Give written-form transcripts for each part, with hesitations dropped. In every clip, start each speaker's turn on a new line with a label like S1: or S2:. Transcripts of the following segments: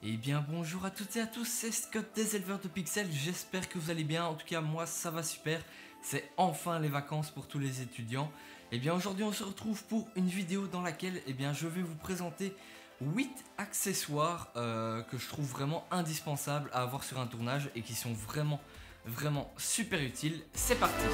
S1: Et bien bonjour à toutes et à tous, c'est Scott des éleveurs de pixels, j'espère que vous allez bien, en tout cas moi ça va super, c'est enfin les vacances pour tous les étudiants. Et bien aujourd'hui on se retrouve pour une vidéo dans laquelle je vais vous présenter 8 accessoires que je trouve vraiment indispensables à avoir sur un tournage et qui sont vraiment super utiles. C'est parti!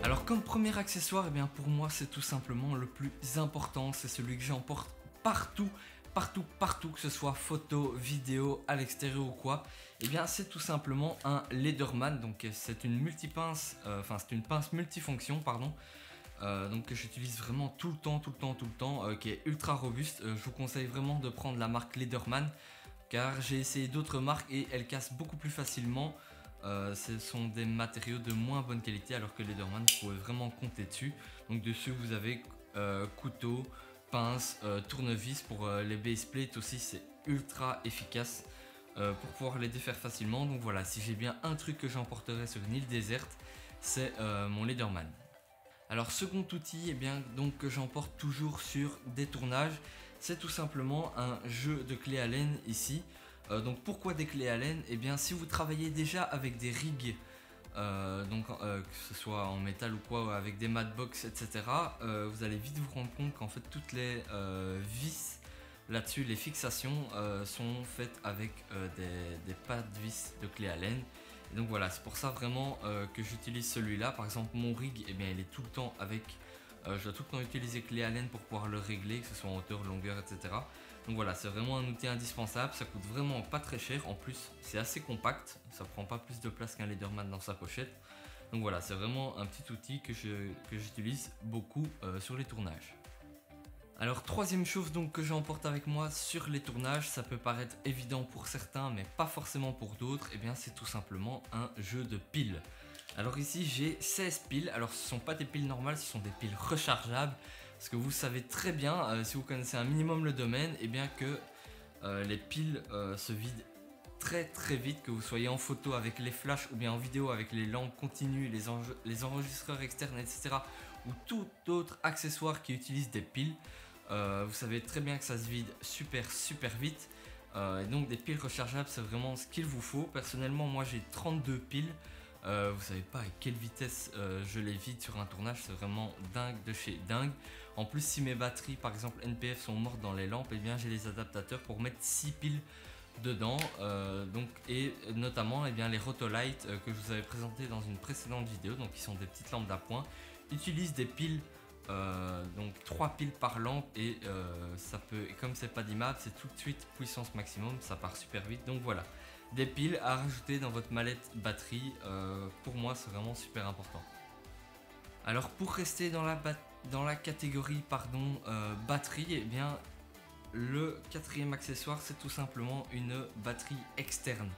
S1: Alors comme premier accessoire, pour moi c'est tout simplement le plus important, c'est celui que j'emporte partout, que ce soit photo, vidéo, à l'extérieur ou quoi. C'est tout simplement un Leatherman, donc c'est une multipince, c'est une pince multifonction, pardon. Donc que j'utilise vraiment tout le temps, qui est ultra robuste. Je vous conseille vraiment de prendre la marque Leatherman, car j'ai essayé d'autres marques et elles cassent beaucoup plus facilement. Ce sont des matériaux de moins bonne qualité, alors que Leatherman vous pouvez vraiment compter dessus. Donc dessus vous avez couteau, pince, tournevis pour les base plates aussi, c'est ultra efficace pour pouvoir les défaire facilement. Donc voilà, si j'ai bien un truc que j'emporterai sur une île déserte, c'est mon Leatherman. Alors second outil donc que j'emporte toujours sur des tournages, c'est tout simplement un jeu de clés Allen ici. Donc pourquoi des clés Allen? Si vous travaillez déjà avec des rigs, que ce soit en métal ou quoi, avec des matbox, etc., vous allez vite vous rendre compte qu'en fait toutes les vis là-dessus, les fixations sont faites avec des pas de vis de clés Allen. Et donc voilà, c'est pour ça vraiment que j'utilise celui-là. Par exemple, mon rig, il est tout le temps avec... je dois tout le temps utiliser clé Allen pour pouvoir le régler, que ce soit en hauteur, longueur, etc. Donc voilà, c'est vraiment un outil indispensable, ça coûte vraiment pas très cher. En plus, c'est assez compact, ça prend pas plus de place qu'un Leatherman dans sa pochette. Donc voilà, c'est vraiment un petit outil que j'utilise beaucoup sur les tournages. Alors troisième chose donc que j'emporte avec moi sur les tournages, ça peut paraître évident pour certains mais pas forcément pour d'autres, c'est tout simplement un jeu de piles. Alors ici j'ai 16 piles, alors ce ne sont pas des piles normales, ce sont des piles rechargeables, parce que vous savez très bien, si vous connaissez un minimum le domaine, que les piles se vident très vite, que vous soyez en photo avec les flashs ou bien en vidéo avec les lampes continues, les enregistreurs externes, etc. ou tout autre accessoire qui utilise des piles. Vous savez très bien que ça se vide super vite, et donc des piles rechargeables c'est vraiment ce qu'il vous faut. Personnellement moi j'ai 32 piles, vous savez pas à quelle vitesse je les vide sur un tournage, c'est vraiment dingue de chez dingue. En plus si mes batteries par exemple NPF sont mortes dans les lampes, j'ai les adaptateurs pour mettre 6 piles dedans, et notamment les Rotolight que je vous avais présenté dans une précédente vidéo, donc qui sont des petites lampes d'appoint, utilisent des piles, donc 3 piles par lampe, et ça peut, comme c'est pas d'image, c'est tout de suite puissance maximum, ça part super vite. Donc voilà, des piles à rajouter dans votre mallette batterie, pour moi c'est vraiment super important. Alors pour rester dans la catégorie batterie, le quatrième accessoire c'est tout simplement une batterie externe.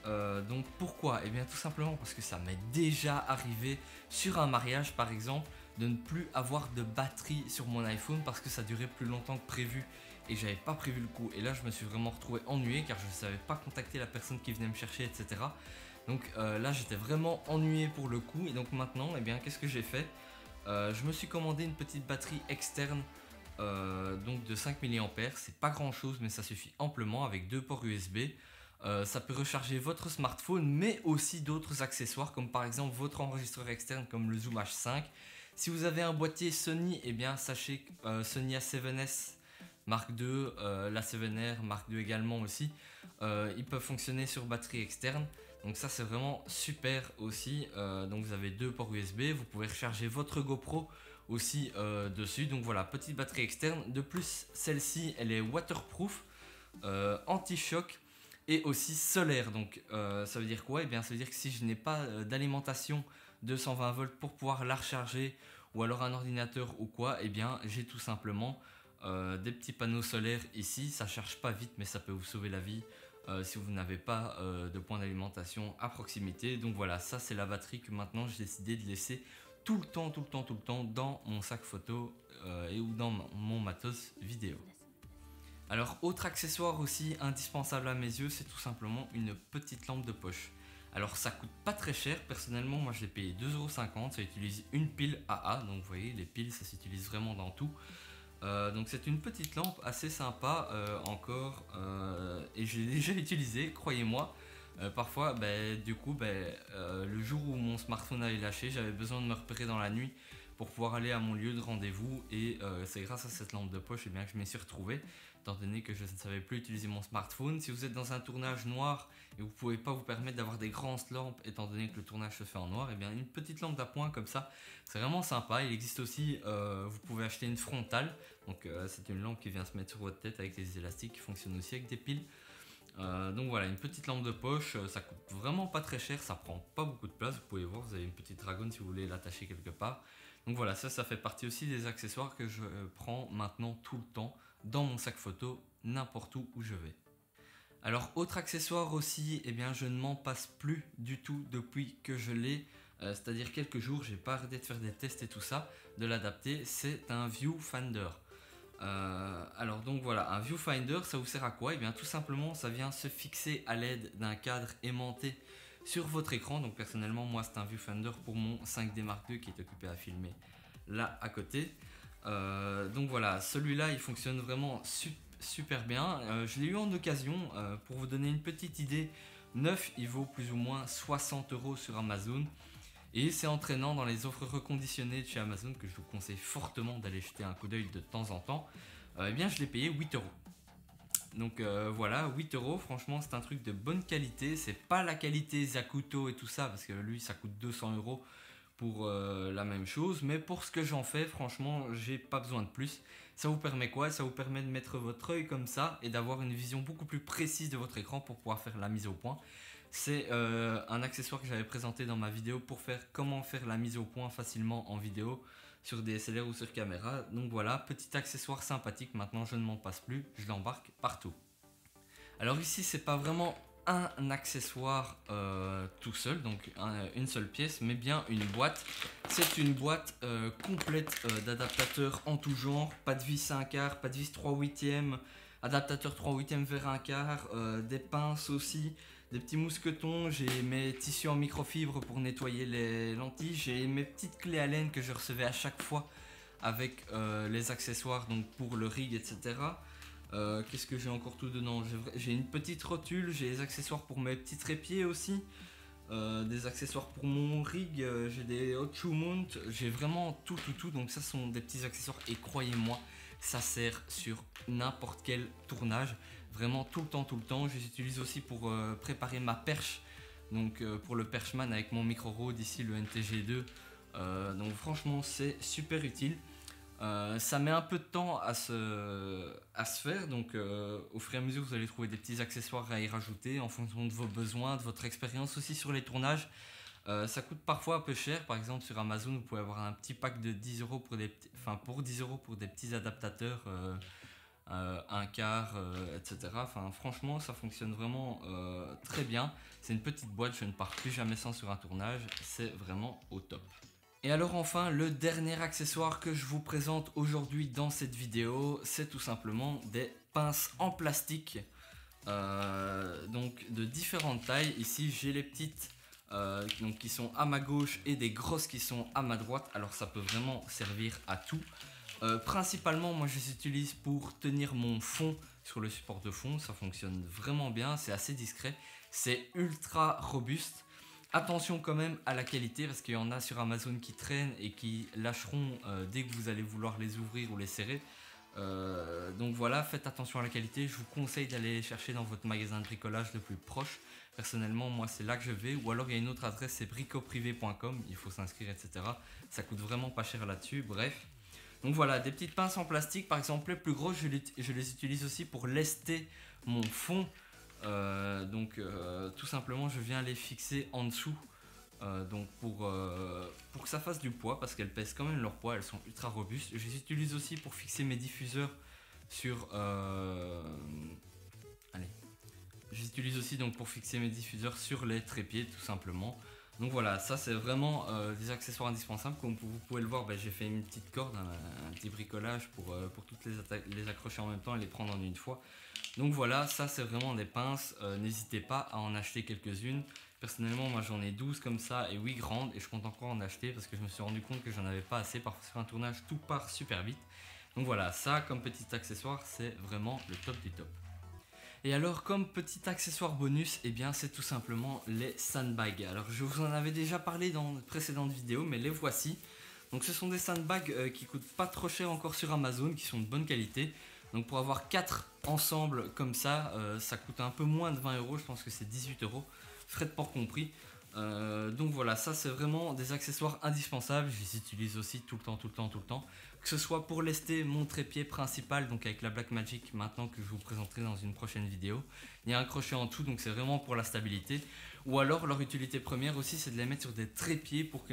S1: Donc pourquoi? Tout simplement parce que ça m'est déjà arrivé sur un mariage par exemple de ne plus avoir de batterie sur mon iPhone parce que ça durait plus longtemps que prévu et j'avais pas prévu le coup, et là je me suis vraiment retrouvé ennuyé car je ne savais pas contacter la personne qui venait me chercher, etc. Donc là j'étais vraiment ennuyé pour le coup, et donc maintenant qu'est-ce que j'ai fait? Je me suis commandé une petite batterie externe, donc de 5 mAh, c'est pas grand chose mais ça suffit amplement avec 2 ports USB. Ça peut recharger votre smartphone mais aussi d'autres accessoires comme par exemple votre enregistreur externe comme le Zoom H5. Si vous avez un boîtier Sony, sachez que Sony A7S Mark II, la 7R Mark II également aussi, ils peuvent fonctionner sur batterie externe. Donc ça c'est vraiment super aussi. Donc vous avez 2 ports USB, vous pouvez recharger votre GoPro aussi dessus. Donc voilà, petite batterie externe. De plus, celle-ci elle est waterproof, anti-choc et aussi solaire. Donc ça veut dire quoi? Ça veut dire que si je n'ai pas d'alimentation 220 volts pour pouvoir la recharger, ou alors un ordinateur ou quoi, j'ai tout simplement des petits panneaux solaires ici. Ça charge pas vite mais ça peut vous sauver la vie si vous n'avez pas de point d'alimentation à proximité. Donc voilà, ça c'est la batterie que maintenant j'ai décidé de laisser tout le temps dans mon sac photo et ou dans mon matos vidéo. Alors autre accessoire aussi indispensable à mes yeux, c'est tout simplement une petite lampe de poche. Alors ça coûte pas très cher, personnellement moi je l'ai payé 2,50 €, ça utilise une pile AA, donc vous voyez les piles ça s'utilise vraiment dans tout. Donc c'est une petite lampe assez sympa encore et je l'ai déjà utilisée, croyez-moi. Parfois, du coup, le jour où mon smartphone avait lâché, j'avais besoin de me repérer dans la nuit pour pouvoir aller à mon lieu de rendez-vous et c'est grâce à cette lampe de poche bien, que je m'y suis retrouvé, étant donné que je ne savais plus utiliser mon smartphone. Si vous êtes dans un tournage noir et vous ne pouvez pas vous permettre d'avoir des grandes lampes étant donné que le tournage se fait en noir, bien une petite lampe d'appoint comme ça, c'est vraiment sympa. Il existe aussi, vous pouvez acheter une frontale, donc c'est une lampe qui vient se mettre sur votre tête avec des élastiques qui fonctionnent aussi avec des piles. Donc voilà, une petite lampe de poche, ça coûte vraiment pas très cher, ça prend pas beaucoup de place, vous pouvez voir, vous avez une petite dragonne si vous voulez l'attacher quelque part. Donc voilà, ça fait partie aussi des accessoires que je prends maintenant tout le temps dans mon sac photo, n'importe où je vais. Alors autre accessoire aussi, je ne m'en passe plus du tout depuis que je l'ai, c'est-à-dire quelques jours, j'ai pas arrêté de faire des tests et tout ça, de l'adapter, c'est un viewfinder. Alors donc voilà, un viewfinder ça vous sert à quoi? Tout simplement ça vient se fixer à l'aide d'un cadre aimanté sur votre écran. Donc personnellement moi c'est un viewfinder pour mon 5D Mark II qui est occupé à filmer là à côté. Donc voilà, celui-là il fonctionne vraiment super bien. Je l'ai eu en occasion, pour vous donner une petite idée, neuf il vaut plus ou moins 60 € sur Amazon. Et c'est entraînant dans les offres reconditionnées de chez Amazon que je vous conseille fortement d'aller jeter un coup d'œil de temps en temps. Je l'ai payé 8 €. Donc voilà, 8 €, franchement c'est un truc de bonne qualité. C'est pas la qualité Zacuto et tout ça, parce que lui ça coûte 200 € pour la même chose. Mais pour ce que j'en fais, franchement j'ai pas besoin de plus. Ça vous permet quoi? Ça vous permet de mettre votre œil comme ça et d'avoir une vision beaucoup plus précise de votre écran pour pouvoir faire la mise au point. C'est un accessoire que j'avais présenté dans ma vidéo pour faire comment faire la mise au point facilement en vidéo sur DSLR ou sur caméra. Donc voilà, petit accessoire sympathique, maintenant je ne m'en passe plus, je l'embarque partout. Alors ici c'est pas vraiment un accessoire tout seul, donc une seule pièce, mais bien une boîte. C'est une boîte complète d'adaptateurs en tout genre, pas de vis 1/4, pas de vis 3/8, adaptateur 3/8 vers 1/4, des pinces aussi, des petits mousquetons, j'ai mes tissus en microfibre pour nettoyer les lentilles, j'ai mes petites clés à laine que je recevais à chaque fois avec les accessoires donc pour le rig, etc. Qu'est-ce que j'ai encore tout dedans? J'ai une petite rotule, j'ai des accessoires pour mes petits trépieds aussi, des accessoires pour mon rig, j'ai des hot shoe mount, j'ai vraiment tout, donc ça sont des petits accessoires et croyez-moi, ça sert sur n'importe quel tournage, vraiment tout le temps. Je les utilise aussi pour préparer ma perche, donc pour le perchman avec mon micro Rode ici, le NTG2, donc franchement c'est super utile. Ça met un peu de temps à se faire, donc au fur et à mesure vous allez trouver des petits accessoires à y rajouter en fonction de vos besoins, de votre expérience aussi sur les tournages. Ça coûte parfois un peu cher, par exemple sur Amazon vous pouvez avoir un petit pack de 10 € pour 10 € pour des petits adaptateurs, un quart, etc. Franchement ça fonctionne vraiment très bien, c'est une petite boîte, je ne pars plus jamais sans sur un tournage, c'est vraiment au top. Et alors enfin, le dernier accessoire que je vous présente aujourd'hui dans cette vidéo, c'est tout simplement des pinces en plastique, donc de différentes tailles. Ici j'ai les petites donc qui sont à ma gauche et des grosses qui sont à ma droite, alors ça peut vraiment servir à tout. Principalement moi je les utilise pour tenir mon fond sur le support de fond, ça fonctionne vraiment bien, c'est assez discret, c'est ultra robuste. Attention quand même à la qualité parce qu'il y en a sur Amazon qui traînent et qui lâcheront dès que vous allez vouloir les ouvrir ou les serrer. Donc voilà, faites attention à la qualité, je vous conseille d'aller les chercher dans votre magasin de bricolage le plus proche. Personnellement moi c'est là que je vais, ou alors il y a une autre adresse, c'est bricoprivé.com, il faut s'inscrire, etc. Ça coûte vraiment pas cher là-dessus, bref. Donc voilà, des petites pinces en plastique, par exemple les plus grosses, je les utilise aussi pour lester mon fond. Tout simplement je viens les fixer en dessous, donc pour que ça fasse du poids, parce qu'elles pèsent quand même leur poids, elles sont ultra robustes. Je les utilise aussi pour fixer mes diffuseurs sur les trépieds tout simplement. Donc voilà, ça c'est vraiment des accessoires indispensables. Comme vous pouvez le voir, j'ai fait une petite corde, un petit bricolage pour toutes les accrocher en même temps et les prendre en une fois. Donc voilà, ça c'est vraiment des pinces, n'hésitez pas à en acheter quelques-unes. Personnellement, moi j'en ai 12 comme ça et 8 grandes et je compte encore en acheter parce que je me suis rendu compte que j'en avais pas assez. Parfois sur un tournage, tout part super vite. Donc voilà, ça comme petit accessoire, c'est vraiment le top du top. Et alors comme petit accessoire bonus, eh bien c'est tout simplement les sandbags. Alors je vous en avais déjà parlé dans de précédentes vidéos, mais les voici. Donc ce sont des sandbags qui coûtent pas trop cher encore sur Amazon, qui sont de bonne qualité. Donc pour avoir 4 ensemble comme ça, ça coûte un peu moins de 20 euros, je pense que c'est 18 euros, frais de port compris. Donc voilà, ça c'est vraiment des accessoires indispensables, je les utilise aussi tout le temps. Que ce soit pour lester mon trépied principal, donc avec la Blackmagic maintenant que je vous présenterai dans une prochaine vidéo. Il y a un crochet en dessous, donc c'est vraiment pour la stabilité. Ou alors leur utilité première aussi, c'est de les mettre sur des trépieds pour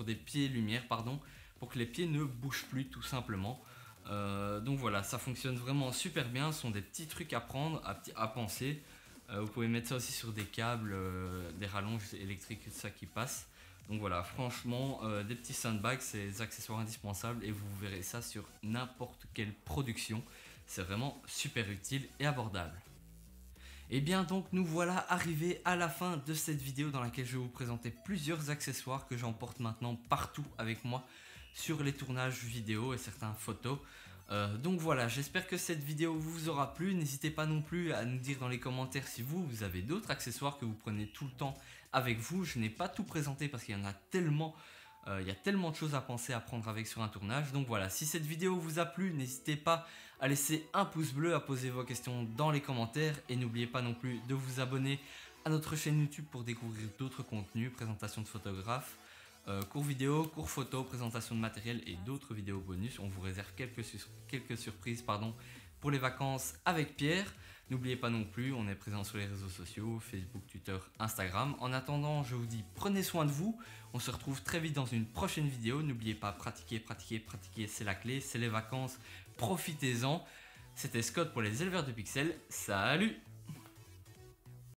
S1: des pieds lumière, pardon, pour que les pieds ne bougent plus tout simplement. Donc voilà, ça fonctionne vraiment super bien, ce sont des petits trucs à prendre, à penser. Vous pouvez mettre ça aussi sur des câbles, des rallonges électriques, ça qui passe. Donc voilà, franchement, des petits sandbags, c'est des accessoires indispensables et vous verrez ça sur n'importe quelle production. C'est vraiment super utile et abordable. Et bien donc nous voilà arrivés à la fin de cette vidéo dans laquelle je vais vous présenter plusieurs accessoires que j'emporte maintenant partout avec moi sur les tournages vidéo et certaines photos. Donc voilà, j'espère que cette vidéo vous aura plu. N'hésitez pas non plus à nous dire dans les commentaires si vous avez d'autres accessoires que vous prenez tout le temps avec vous. Je n'ai pas tout présenté parce qu'il y en a tellement, il y a tellement de choses à penser à prendre avec sur un tournage. Donc voilà, si cette vidéo vous a plu, n'hésitez pas à laisser un pouce bleu, à poser vos questions dans les commentaires. Et n'oubliez pas non plus de vous abonner à notre chaîne YouTube pour découvrir d'autres contenus, présentations de photographes, cours vidéo, cours photo, présentation de matériel et d'autres vidéos bonus. On vous réserve quelques surprises pour les vacances avec Pierre. N'oubliez pas non plus, on est présent sur les réseaux sociaux, Facebook, Twitter, Instagram. En attendant, je vous dis prenez soin de vous. On se retrouve très vite dans une prochaine vidéo. N'oubliez pas, pratiquer, c'est la clé, c'est les vacances. Profitez-en. C'était Scott pour les éleveurs de pixels. Salut!